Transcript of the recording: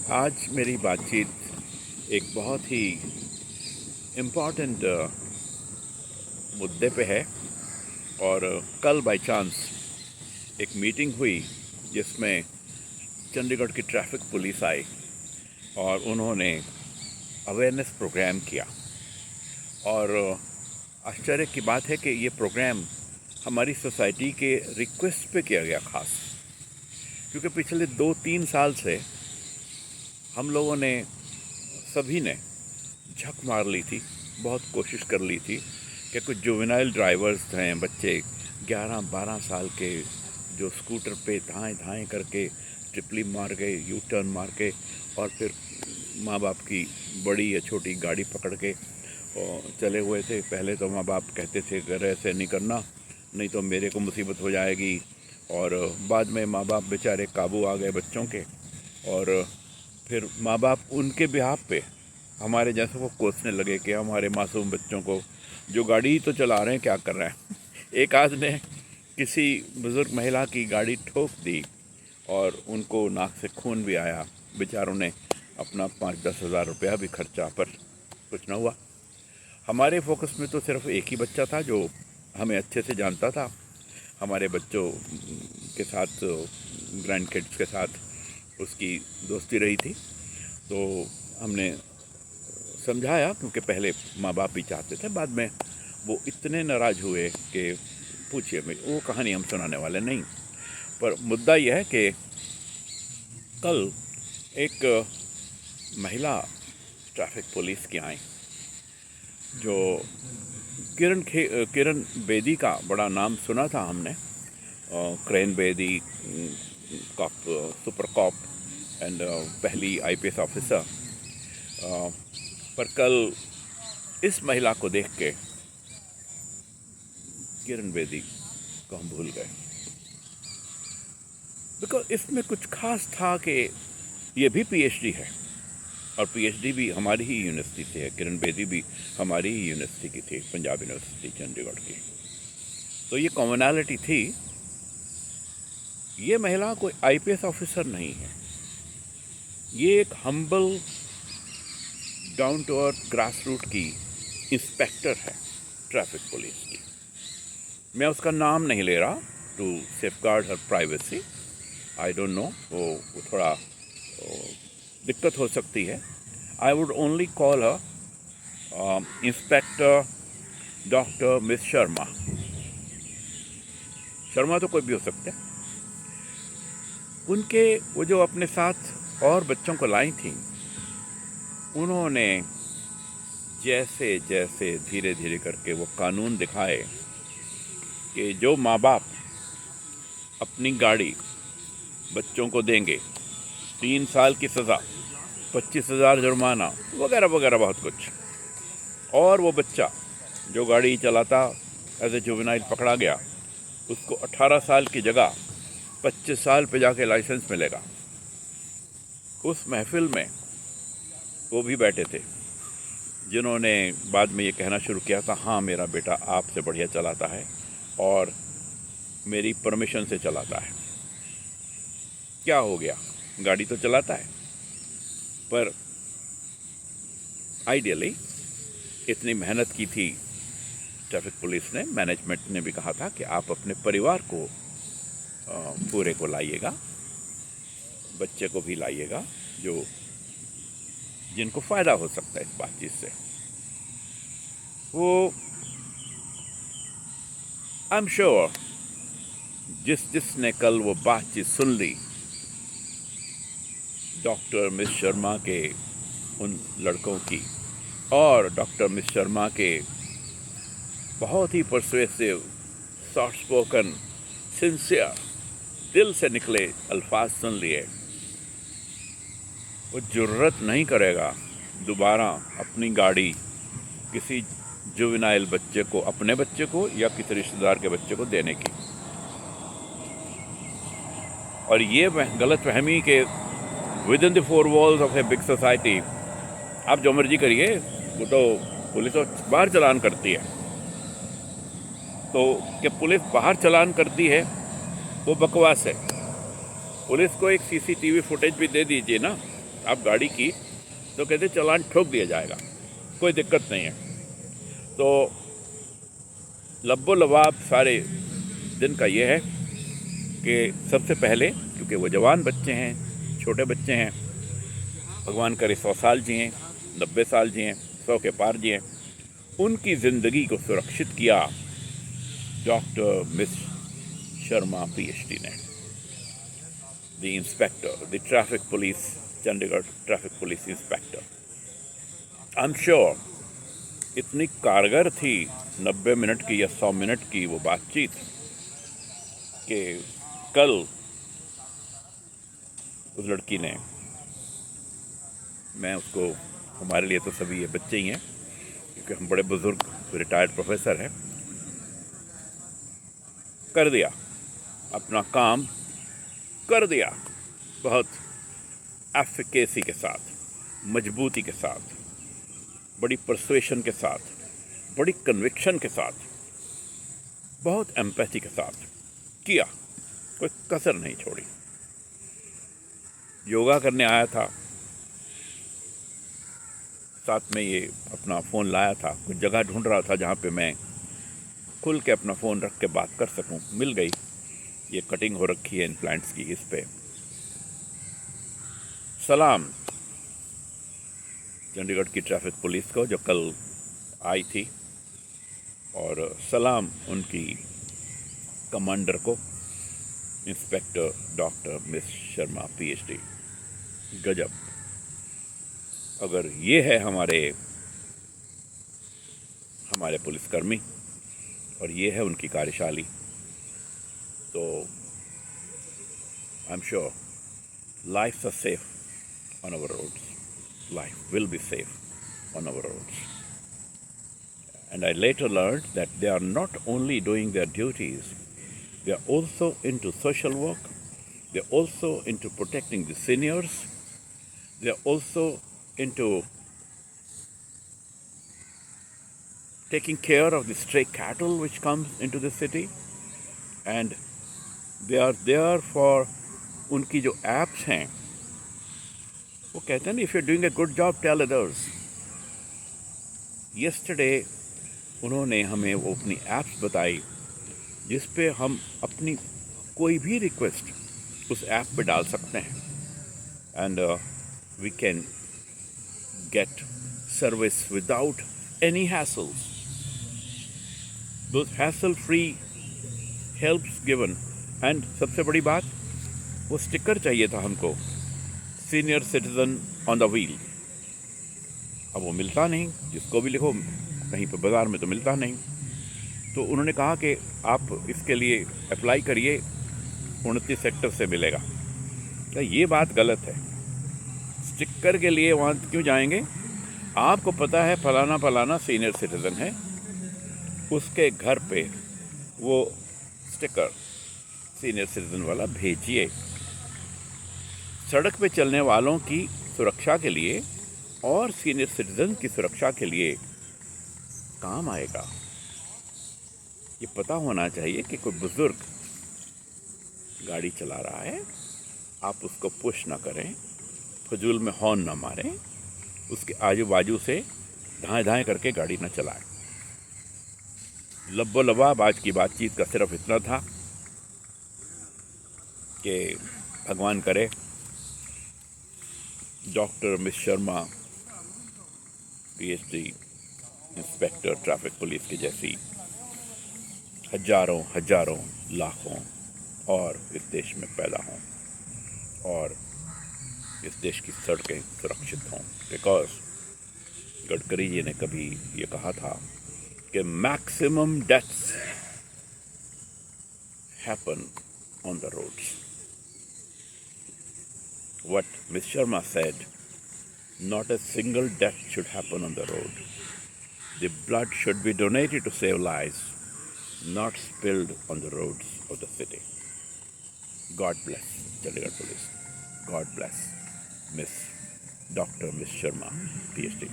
आज मेरी बातचीत एक बहुत ही इम्पॉर्टेंट मुद्दे पे है। और कल बाय चांस एक मीटिंग हुई जिसमें चंडीगढ़ की ट्रैफिक पुलिस आई और उन्होंने अवेयरनेस प्रोग्राम किया। और आश्चर्य की बात है कि ये प्रोग्राम हमारी सोसाइटी के रिक्वेस्ट पे किया गया खास, क्योंकि पिछले 2-3 साल से हम लोगों ने सभी ने झक मार ली थी, बहुत कोशिश कर ली थी कि कुछ जुवेनाइल ड्राइवर्स हैं, बच्चे 11-12 साल के, जो स्कूटर पे धाएं धाएं करके ट्रिपली मार के, यू टर्न मार के और फिर माँ बाप की बड़ी या छोटी गाड़ी पकड़ के चले हुए थे। पहले तो माँ बाप कहते थे घर ऐसे नहीं करना, नहीं तो मेरे को मुसीबत हो जाएगी। और बाद में माँ बाप बेचारे काबू आ गए बच्चों के, और फिर माँ बाप उनके बिहाफ पे हमारे जैसों को कोसने लगे कि हमारे मासूम बच्चों को जो गाड़ी तो चला रहे हैं क्या कर रहे हैं। एक आध ने किसी बुज़ुर्ग महिला की गाड़ी ठोक दी और उनको नाक से खून भी आया। बेचारों ने अपना 5-10 हज़ार रुपया भी खर्चा, पर कुछ ना हुआ। हमारे फोकस में तो सिर्फ एक ही बच्चा था जो हमें अच्छे से जानता था। हमारे बच्चों के साथ, ग्रैंड किड्स के साथ उसकी दोस्ती रही थी, तो हमने समझाया, क्योंकि पहले माँ बाप भी चाहते थे। बाद में वो इतने नाराज़ हुए कि पूछिए, मैं वो कहानी हम सुनाने वाले नहीं। पर मुद्दा यह है कि कल एक महिला ट्रैफिक पुलिस की आई, जो किरण बेदी का बड़ा नाम सुना था हमने, Kiran Bedi, cop, super cop and पहली आईपीएस ऑफिसर। पर कल इस महिला को देख के किरण बेदी को हम भूल गए, बिकॉज इसमें कुछ खास था कि ये भी पीएचडी है, और पीएचडी भी हमारी ही यूनिवर्सिटी से है। किरण बेदी भी हमारी ही यूनिवर्सिटी की थी, पंजाब यूनिवर्सिटी चंडीगढ़ की। तो ये कॉमनैलिटी थी। ये महिला कोई आईपीएस ऑफिसर नहीं है, ये एक humble down to earth grass root की इंस्पेक्टर है ट्रैफिक पुलिस की। मैं उसका नाम नहीं ले रहा to safeguard her privacy. I don't know, वो थोड़ा दिक्कत हो सकती है। I would only call her inspector doctor miss Sharma. Sharma तो कोई भी हो सकते हैं। उनके वो जो अपने साथ और बच्चों को लाई थी, उन्होंने जैसे जैसे धीरे धीरे करके वो कानून दिखाए कि जो माँ बाप अपनी गाड़ी बच्चों को देंगे, 3 साल की सज़ा, 25,000 जुर्माना वगैरह वगैरह बहुत कुछ। और वो बच्चा जो गाड़ी चलाता एज ए जुवेनाइल पकड़ा गया, उसको 18 साल की जगह 25 साल पे जाके लाइसेंस मिलेगा। उस महफिल में वो भी बैठे थे जिन्होंने बाद में ये कहना शुरू किया था, हाँ मेरा बेटा आपसे बढ़िया चलाता है और मेरी परमिशन से चलाता है। क्या हो गया, गाड़ी तो चलाता है, पर आइडियली इतनी मेहनत की थी ट्रैफिक पुलिस ने, मैनेजमेंट ने भी कहा था कि आप अपने परिवार को पूरे को लाइएगा, बच्चे को भी लाइएगा, जो जिनको फ़ायदा हो सकता है इस बातचीत से। वो आई एम श्योर जिसने कल वो बातचीत सुन ली डॉक्टर मिस शर्मा के उन लड़कों की, और डॉक्टर मिस शर्मा के बहुत ही परसुएसिव, सॉफ्ट स्पोकन, सिंसियर, दिल से निकले अल्फाज सुन लिए, वो जुर्रत नहीं करेगा दोबारा अपनी गाड़ी किसी जुवेनाइल बच्चे को, अपने बच्चे को या किसी रिश्तेदार के बच्चे को देने की। और ये गलत फहमी के with in the 4 walls of a big society आप जो मर्जी करिए, वो तो पुलिस तो बाहर चालान करती है। तो कि पुलिस बाहर चालान करती है वो बकवास है। पुलिस को एक सीसीटीवी फुटेज भी दे दीजिए ना, आप गाड़ी की तो कहते चालान ठोक दिया जाएगा, कोई दिक्कत नहीं है। तो लब्बो लबाब सारे दिन का ये है कि सबसे पहले, क्योंकि वो जवान बच्चे हैं, छोटे बच्चे हैं, भगवान करे 100 साल जिएँ, 90 साल जिएँ, 100 के पार जिएँ, उनकी ज़िंदगी को सुरक्षित किया डॉक्टर मिस शर्मा पीएचडी ने, the inspector, the traffic police, Chandigarh traffic police inspector. I am sure इतनी कारगर थी 90 मिनट की या 100 मिनट की वो बातचीत कि कल उस लड़की ने, मैं उसको, हमारे लिए तो सभी ये बच्चे ही हैं क्योंकि हम बड़े बुजुर्ग रिटायर्ड प्रोफेसर हैं, कर दिया अपना काम, कर दिया बहुत एफिकेसी के साथ, मजबूती के साथ, बड़ी परसुएशन के साथ, बड़ी कन्विक्शन के साथ, बहुत एम्पैथी के साथ किया, कोई कसर नहीं छोड़ी। योगा करने आया था, साथ में ये अपना फ़ोन लाया था, कुछ जगह ढूंढ रहा था जहाँ पे मैं खुल के अपना फ़ोन रख के बात कर सकूं, मिल गई। ये कटिंग हो रखी है इम्प्लांट्स की, इस पे सलाम चंडीगढ़ की ट्रैफिक पुलिस को जो कल आई थी, और सलाम उनकी कमांडर को, inspector doctor miss Sharma PhD. गजब, अगर ये है हमारे पुलिसकर्मी और ये है उनकी कार्यशाली, तो I am sure life are safe on our roads, life will be safe on our roads. And I later learned that they are not only doing their duties, they are also into social work, they are also into protecting the seniors, they are also into taking care of the stray cattle which comes into the city, and they are there for उनकी जो apps हैं, वो कहते हैं ना, if you doing a good job tell others. Yesterday उन्होंने हमें वो अपनी ऐप्स बताई जिस पे हम अपनी कोई भी रिक्वेस्ट उस ऐप पे डाल सकते हैं, and we can get service without any hassles, those hassle free helps given. And सबसे बड़ी बात, वो स्टिकर चाहिए था हमको, senior citizen on the wheel. अब वो मिलता नहीं, जिसको भी लिखो कहीं पर बाज़ार में तो मिलता नहीं। तो उन्होंने कहा कि आप इसके लिए अप्लाई करिए, 29 सेक्टर से मिलेगा। तो ये बात गलत है, स्टिकर के लिए वहाँ क्यों जाएंगे? आपको पता है फलाना फलाना सीनियर सिटीज़न है, उसके घर पे वो स्टिकर सीनियर सिटीज़न वाला भेजिए। सड़क पे चलने वालों की सुरक्षा के लिए और सीनियर सिटीजन की सुरक्षा के लिए काम आएगा। ये पता होना चाहिए कि कोई बुजुर्ग गाड़ी चला रहा है, आप उसको पुश ना करें, फजूल में हॉर्न ना मारें, उसके आजू बाजू से धाएं धाएं करके गाड़ी ना चलाएं। लब्बो लबाब आज की बातचीत का सिर्फ इतना था कि भगवान करे doctor miss Sharma PhD inspector traffic police की जैसी हजारों हजारों लाखों और इस देश में पैदा हों और इस देश की सड़कें सुरक्षित हों। बिकॉज गडकरी जी ने कभी ये कहा था कि maximum deaths happen on the roads. What Ms. Sharma said, not a single death should happen on the road. The blood should be donated to save lives, not spilled on the roads of the city. God bless Chandigarh Police. God bless Dr. Ms. Sharma, PhD.